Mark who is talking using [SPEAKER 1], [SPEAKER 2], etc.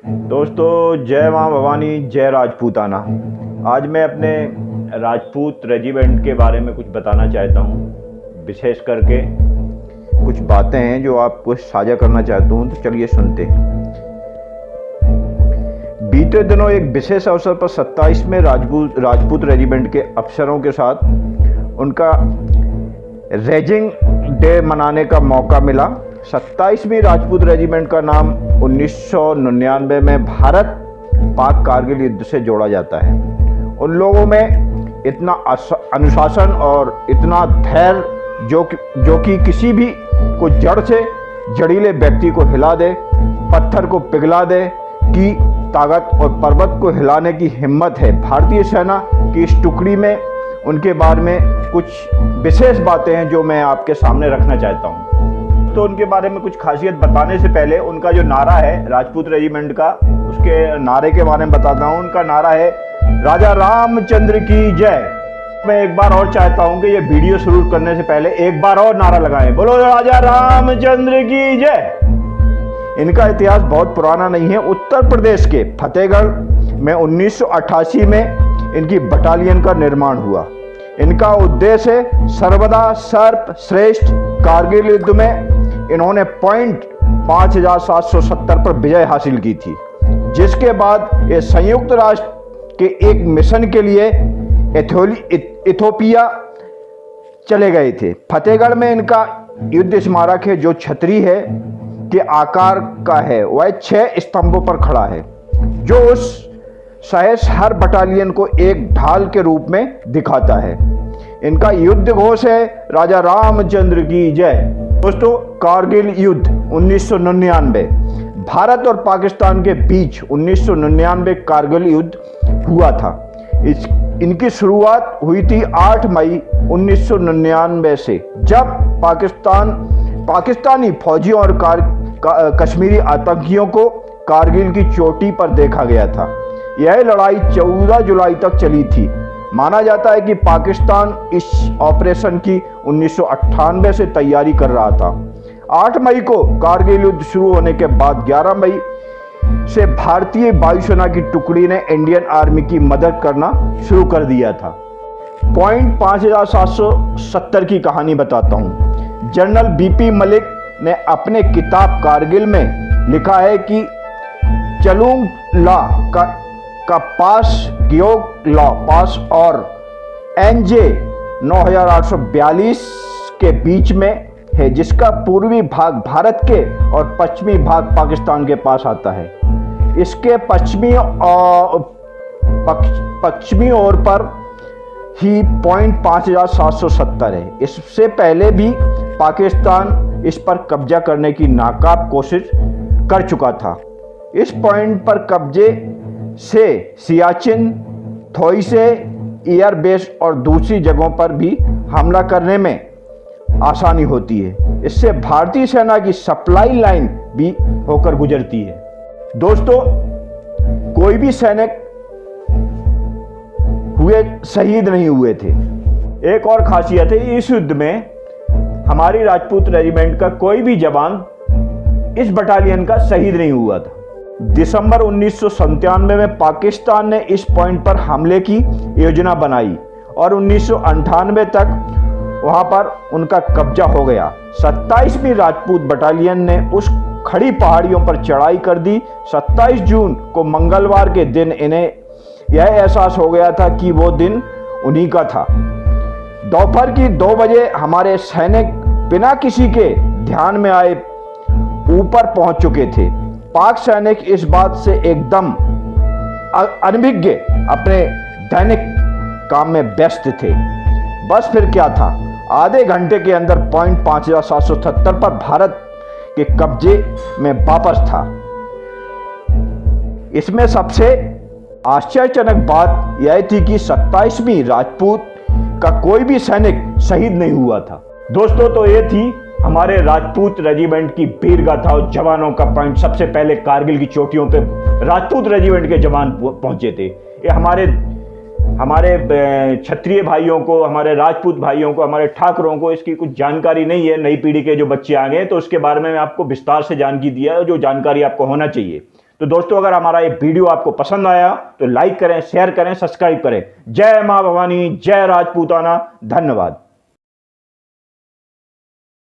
[SPEAKER 1] दोस्तों, जय माँ भवानी, जय राजपूताना। आज मैं अपने राजपूत रेजिमेंट के बारे में कुछ बताना चाहता हूँ। विशेष करके कुछ बातें हैं जो आपको साझा करना चाहता हूँ, तो चलिए सुनते हैं। बीते दिनों एक विशेष अवसर पर 27वें राजपूत रेजिमेंट के अफसरों के साथ उनका रेजिंग डे मनाने का मौका मिला। 27वीं राजपूत रेजिमेंट का नाम 1999 में भारत पाक कारगिल युद्ध से जोड़ा जाता है। उन लोगों में इतना अनुशासन और इतना धैर्य जो कि किसी भी को जड़ से जड़ीले व्यक्ति को हिला दे, पत्थर को पिघला दे की ताकत और पर्वत को हिलाने की हिम्मत है। भारतीय सेना की इस टुकड़ी में उनके बारे में कुछ विशेष बातें हैं जो मैं आपके सामने रखना चाहता हूँ। तो उनके बारे में कुछ खासियत बताने से पहले उनका जो नारा है राजपूत रेजिमेंट का, उसके नारे के बारे में बताता हूँ। उनका नारा है राजा रामचंद्र की जय। मैं एक बार और चाहता हूँ कि ये वीडियो शुरू करने से पहले एक बार और नारा लगाएं, बोलो राजा रामचंद्र की जय। इनका इतिहास बहुत पुराना नहीं है। उत्तर प्रदेश के फतेहगढ़ में 1988 में इनकी बटालियन का निर्माण हुआ। इनका उद्देश्य है सर्वदा सर्वश्रेष्ठ। कारगिल युद्ध में इन्होंने पॉइंट 5770 पर विजय हासिल की थी, जिसके बाद ये संयुक्त राष्ट्र के एक मिशन के लिए इथोपिया चले गए थे। फतेहगढ़ में इनका युद्ध स्मारक है जो छतरी है के आकार का है। वह 6 स्तंभों पर खड़ा है, जो उस सहस हर बटालियन को एक ढाल के रूप में दिखाता है। इनका युद्ध घोष है राजा रामचंद्र की जय। दोस्तों, कारगिल युद्ध 1999, भारत और पाकिस्तान के बीच 1999 कारगिल युद्ध हुआ था। इनकी शुरुआत हुई थी 8 मई 1999 से, जब पाकिस्तानी फौजियों और कश्मीरी आतंकियों को कारगिल की चोटी पर देखा गया था। यह लड़ाई 14 जुलाई तक चली थी। माना जाता है कि पाकिस्तान इस ऑपरेशन की 1998 से तैयारी कर रहा था। 8 मई को कारगिल युद्ध शुरू होने के बाद 11 मई से भारतीय वायुसेना की टुकड़ी ने इंडियन आर्मी की मदद करना शुरू कर दिया था। पॉइंट 5770 की कहानी बताता हूँ। जनरल बीपी मलिक ने अपने किताब कारगिल में लिखा है कि चलुंग ला का पास ग्योग ला पास और एनजे 9842 के बीच में है, जिसका पूर्वी भाग भारत के और पश्चिमी भाग पाकिस्तान के पास आता है। इसके पश्चिमी ओर पर ही पॉइंट 5770 है। इससे पहले भी पाकिस्तान इस पर कब्जा करने की नाकाब कोशिश कर चुका था। इस पॉइंट पर कब्जे से सियाचिन, थोइसे एयरबेस और दूसरी जगहों पर भी हमला करने में आसानी होती है। इससे भारतीय सेना की सप्लाई लाइन भी होकर गुजरती है। दोस्तों, कोई भी सैनिक शहीद नहीं हुए थे। एक और खासियत है, इस युद्ध में हमारी राजपूत रेजिमेंट का कोई भी जवान इस बटालियन का शहीद नहीं हुआ था। दिसंबर 1997 में पाकिस्तान ने इस पॉइंट पर हमले की योजना बनाई और 1998 तक वहां पर उनका कब्जा हो गया। 27वीं राजपूत बटालियन ने उस खड़ी पहाड़ियों पर चढ़ाई कर दी। 27 जून को मंगलवार के दिन इन्हें यह एहसास हो गया था कि वो दिन उन्हीं का था। दोपहर की 2 बजे हमारे सैनिक बिना किसी के ध्यान में आए ऊपर पहुंच चुके थे। पाक सैनिक इस बात से एकदम अनभिज्ञ अपने दैनिक काम में व्यस्त थे। बस फिर क्या था, आधे घंटे के अंदर पॉइंट 5770 पर भारत के कब्जे में वापस था। इसमें सबसे आश्चर्यजनक बात यह थी कि 27वीं राजपूत का कोई भी सैनिक शहीद नहीं हुआ था। दोस्तों, तो ये थी हमारे राजपूत रेजिमेंट की वीर गाथा और जवानों का पॉइंट। सबसे पहले कारगिल की चोटियों पे राजपूत रेजिमेंट के जवान पहुंचे थे। ये हमारे क्षत्रिय भाइयों को, हमारे राजपूत भाइयों को, हमारे ठाकुरों को इसकी कुछ जानकारी नहीं है। नई पीढ़ी के जो बच्चे आ गए तो उसके बारे में मैं आपको विस्तार से जानकारी दिया है, जो जानकारी आपको होना चाहिए। तो दोस्तों अगर हमारा ये वीडियो आपको पसंद आया तो लाइक करें, शेयर करें, सब्सक्राइब करें। जय मां भवानी, जय राजपूताना, धन्यवाद।